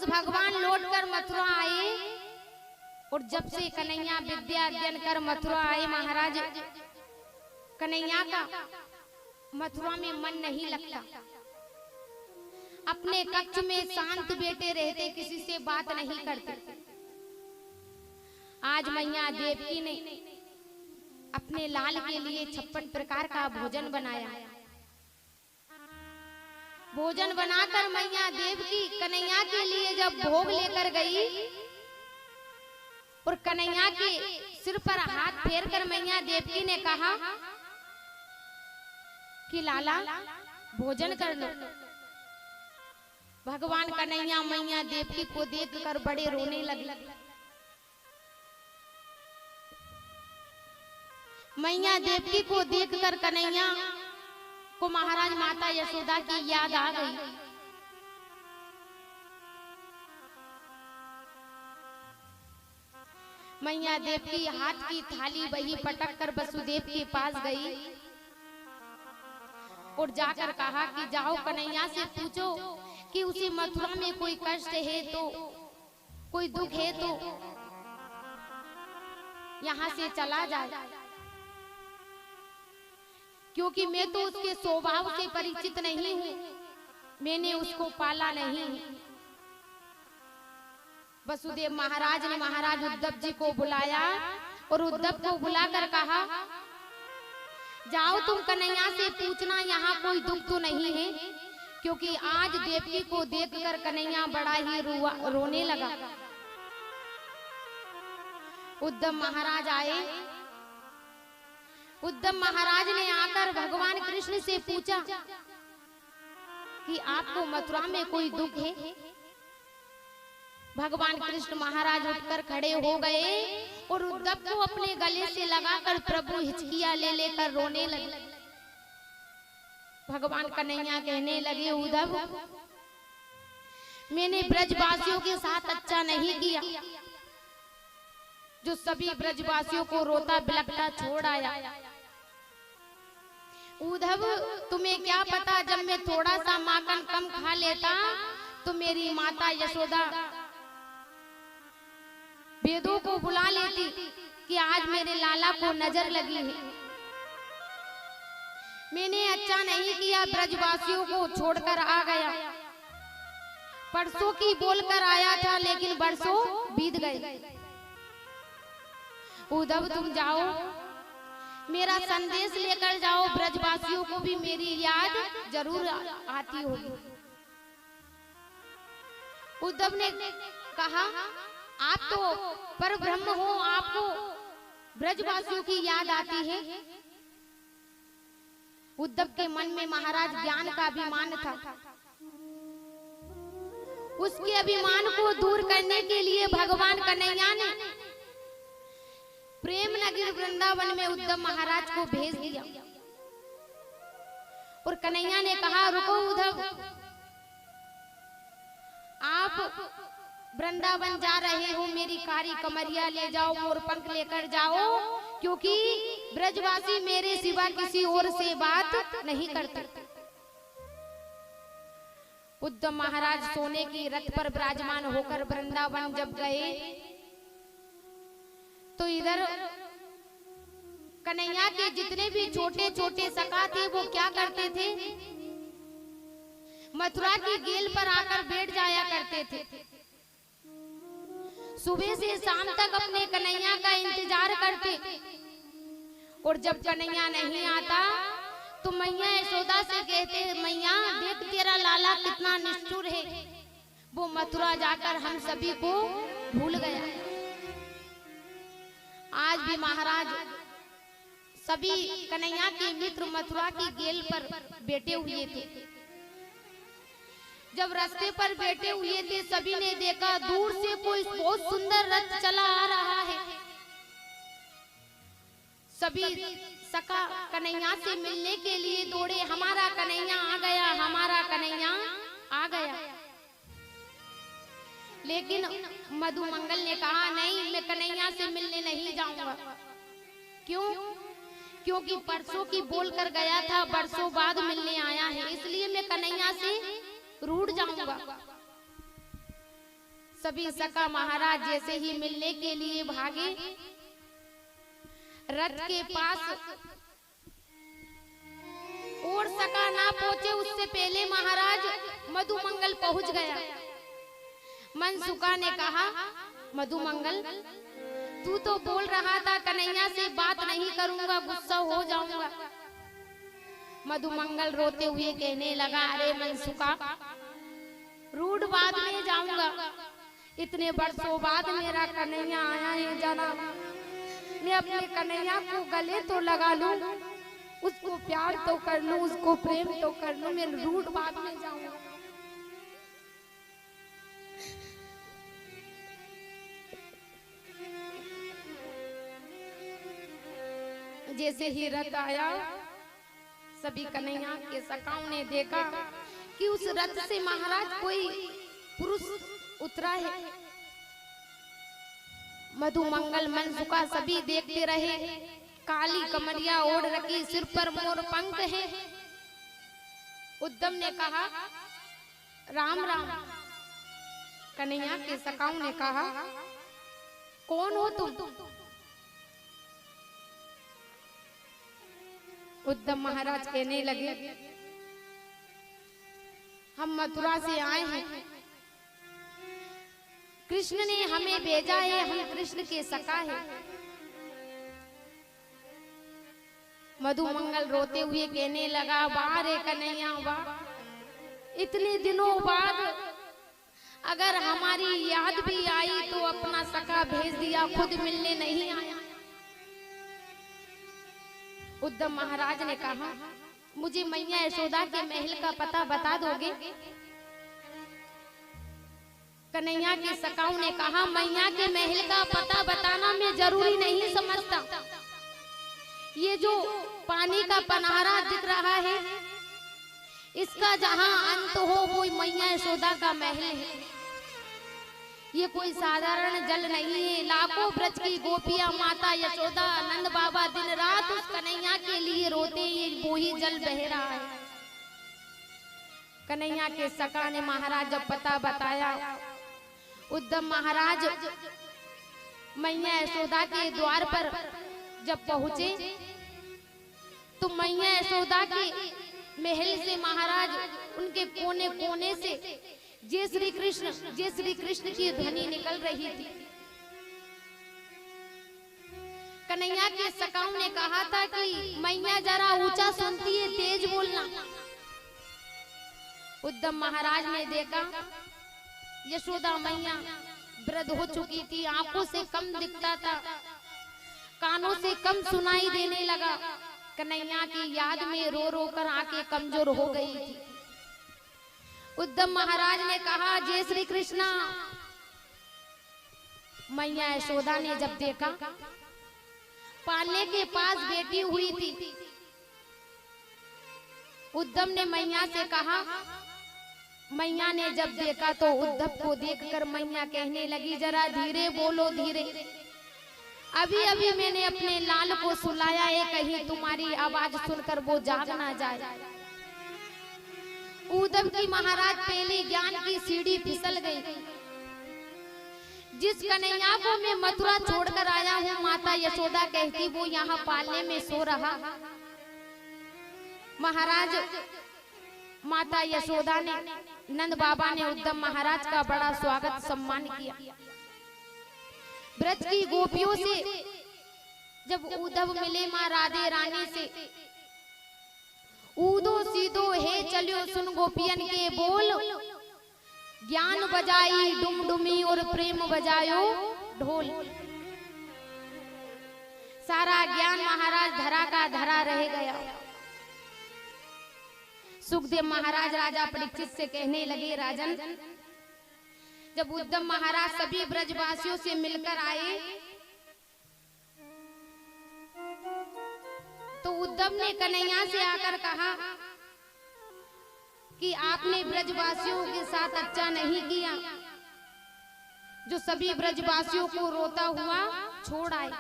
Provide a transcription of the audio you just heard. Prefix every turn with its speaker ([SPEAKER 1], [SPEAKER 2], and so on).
[SPEAKER 1] वापस भगवान लौटकर मथुरा आए और जब से कन्हैया विद्या अध्ययन कर मथुरा आए, महाराज कन्हैया का मथुरा में मन नहीं लगता। अपने कक्ष में शांत बैठे रहते, किसी से बात नहीं करते। आज मैया देवकी ने अपने लाल के लिए 56 प्रकार का भोजन बनाया। भोजन बनाकर मैया देवकी कन्हैया के लिए जब भोग लेकर गई और कन्हैया के सिर पर हाथ फेरकर मैया देवकी ने कहा कि लाला भोजन कर लो। भगवान कन्हैया मैया देवकी को देखकर बड़े रोने लगे। मैया देवकी को देखकर कन्हैया को महाराज माता यशोदा की याद आ गई। मैया देवकी हाथ की थाली वही पटक कर वसुदेव के पास गई और जाकर कहा कि जाओ कन्हैया से पूछो कि उसे मथुरा में कोई कष्ट है तो, कोई दुख है तो यहाँ से चला जाए, क्योंकि मैं तो उसके स्वभाव से परिचित नहीं हूँ, मैंने उसको पाला नहीं। वसुदेव महाराज ने महाराज उद्धव जी को बुलाया और उद्धव को बुलाकर कहा जाओ तुम कन्हैया से पूछना यहाँ कोई दुख तो नहीं है, क्योंकि आज देवकी को देखकर कन्हैया बड़ा ही रोने लगा। उद्धव महाराज आए। उद्धव महाराज ने आकर भगवान कृष्ण से पूछा कि आपको मथुरा में कोई दुख है। भगवान कृष्ण महाराज उठकर खड़े हो गए और उद्धव को अपने गले से लगाकर प्रभु हिचकिया ले लेकर रोने लगे। भगवान कन्हैया कहने लगे उद्धव मैंने ब्रजवासियों के साथ अच्छा नहीं किया, जो सभी ब्रजवासियों को रोता बिलखता छोड़ आया। उद्धव तुम्हें क्या पता, जब मैं थोड़ा सा माखन कम खा लेता तो मेरी माता यशोदा वेदों को बुला लेती कि आज मेरे लाला को नजर लगी है। मैंने अच्छा नहीं किया, ब्रजवासियों को छोड़कर आ गया। परसों की बोलकर आया था लेकिन बरसों बीत गए। उद्धव तुम जाओ, मेरा संदेश लेकर जाओ, ब्रजवासियों को भी मेरी याद जरूर आती होगी। उद्धव ने कहा आप तो परब्रह्म हो, आपको ब्रजवासियों की याद आती है। उद्धव के मन में महाराज ज्ञान का अभिमान था। उसके अभिमान को दूर करने के लिए भगवान कन्हैया ने प्रेम नगर वृंदावन में उद्धव महाराज को भेज दिया और कन्हैया ने कहा रुको उद्धव, आप वृंदावन जा रहे हो, मेरी कारी कमरिया ले जाओ, मोर पंख लेकर जाओ, क्योंकि ब्रजवासी मेरे सिवा किसी और से बात नहीं करते। उद्धव महाराज सोने की रथ पर विराजमान होकर वृंदावन जब गए तो इधर कन्हैया के जितने भी छोटे छोटे सखा थे वो क्या करते थे, मथुरा की गेल पर आकर बैठ जाया करते थे। सुबह से शाम तक अपने कन्हैया का इंतजार करते और जब कन्हैया नहीं आता तो मैया यशोदा से कहते मैया देख तेरा लाला कितना निष्ठुर है, वो मथुरा जाकर हम सभी को भूल गया। आज भी महाराज सभी कन्हैया के मित्र मथुरा की गेल पर बैठे हुए थे। जब रास्ते पर बैठे हुए थे सभी ने देखा दूर से कोई बहुत सुंदर रथ चला आ रहा है। सभी सखा कन्हैया से मिलने के लिए दौड़े, हमारा कन्हैया आ गया, हमारा कन्हैया आ गया। लेकिन मधुमंगल ने कहा नहीं, मैं कन्हैया से मिलने नहीं जाऊंगा। क्यों? क्योंकि परसों की बोलकर गया था, बरसों बाद मिलने आया है, इसलिए मैं कन्हैया से रूठ जाऊंगा। सभी सखा महाराज जैसे ही मिलने के लिए भागे, रथ के पास और सखा ना पहुंचे उससे पहले महाराज मधुमंगल पहुंच गया। मनसुखा ने कहा, मधुमंगल तू तो बोल रहा था कन्हैया से बात नहीं करूंगा, गुस्सा हो जाऊंगा। मधुमंगल रोते हुए कहने लगा, अरे मनसुखा, रूठ बाद में जाऊंगा, इतने वर्षों बाद मेरा कन्हैया आया है जनाब, मैं अपने कन्हैया को गले तो लगा लूं, उसको प्यार तो कर लूं, उसको प्रेम तो कर लूं, मैं रूठ बाद में जाऊंगा। जैसे ही रथ आया, सभी कन्हैया के सखाओं ने देखा कि उस रथ से महाराज कोई पुरुष उतरा है। मधुमंगल मनसुखा सभी देखते रहे, काली कमरिया ओढ़ रखी, सिर पर मोर पंख है। उद्धव ने कहा, राम राम। कन्हैया के सखाओं ने कहा, कौन हो तुम? उद्धव महाराज कहने लगे, हम मथुरा से आए हैं, कृष्ण ने हमें भेजा है, हम कृष्ण के सखा हैं। मधुमंगल रोते हुए कहने लगा, वाह रे कन्हैया वाह, इतने दिनों बाद अगर हमारी याद भी आई तो अपना सखा भेज दिया, खुद मिलने नहीं आया। उद्धव महाराज ने कहा, मुझे मैया यशोदा के महल का पता बता दोगे? कन्हैया के सखाओं ने कहा, मैया के महल का पता बताना मैं जरूरी नहीं समझता, ये जो पानी का पनारा दिख रहा है, इसका जहां अंत हो वो मैया यशोदा का महल है। ये कोई साधारण जल नहीं है, लाखों ब्रज की गोपियां माता यशोदा नंद बाबा दिन रात उस कन्हैया के लिए रोते हैं, वो ही जल बह रहा है। कन्हैया के सखा ने महाराज जब पता बताया, उद्धव महाराज मैया यशोदा के द्वार पर जब पहुंचे तो मैया यशोदा के महल से महाराज उनके कोने कोने से जय श्री कृष्ण की ध्वनि निकल रही थी। कन्हैया के सखाओं ने कहा था कि मैया जरा ऊंचा सुनती है, तेज बोलना। उद्धव महाराज ने देखा यशोदा मैया वृद्ध हो चुकी थी, आंखों से कम दिखता था, कानों से कम सुनाई देने लगा। कन्हैया की याद में रो रो कर आंखें कमजोर हो गई थी। उद्धव महाराज ने कहा, जय श्री कृष्णा। मैया यशोदा ने जब देखा पालने के पास बैठी हुई थी, उद्धव ने मैया से कहा, मैया ने जब देखा तो उद्धव को देखकर मैया कहने लगी, जरा धीरे बोलो धीरे, अभी अभी मैंने अपने लाल को सुलाया है, कहीं तुम्हारी आवाज सुनकर वो जाग ना जाए। उद्धव की महाराज पहले ज्ञान की सीढ़ी फिसल गई। जिस कन्हैया को मैं मथुरा छोड़कर आया हूँ, माता यशोदा कहती वो यहाँ पालने में सो रहा। महाराज माता यशोदा ने, नंद बाबा ने उद्धव महाराज का बड़ा स्वागत सम्मान किया। ब्रज की गोपियों से जब उद्धव मिले माँ राधे रानी से, ऊदो सीधो है चलियो सुन गोपियन के बोल, ज्ञान बजाई डुमडुमी और प्रेम बजायो ढोल। सारा ज्ञान महाराज धरा का धरा रह गया। सुखदेव महाराज राजा परीक्षित से कहने लगे, राजन जब उद्धव महाराज सभी ब्रजवासियों से मिलकर आए तो उद्धव ने कन्हैया से आकर कहा कि आपने ब्रजवासियों के साथ अच्छा नहीं किया, जो सभी ब्रजवासियों को रोता हुआ छोड़ आए।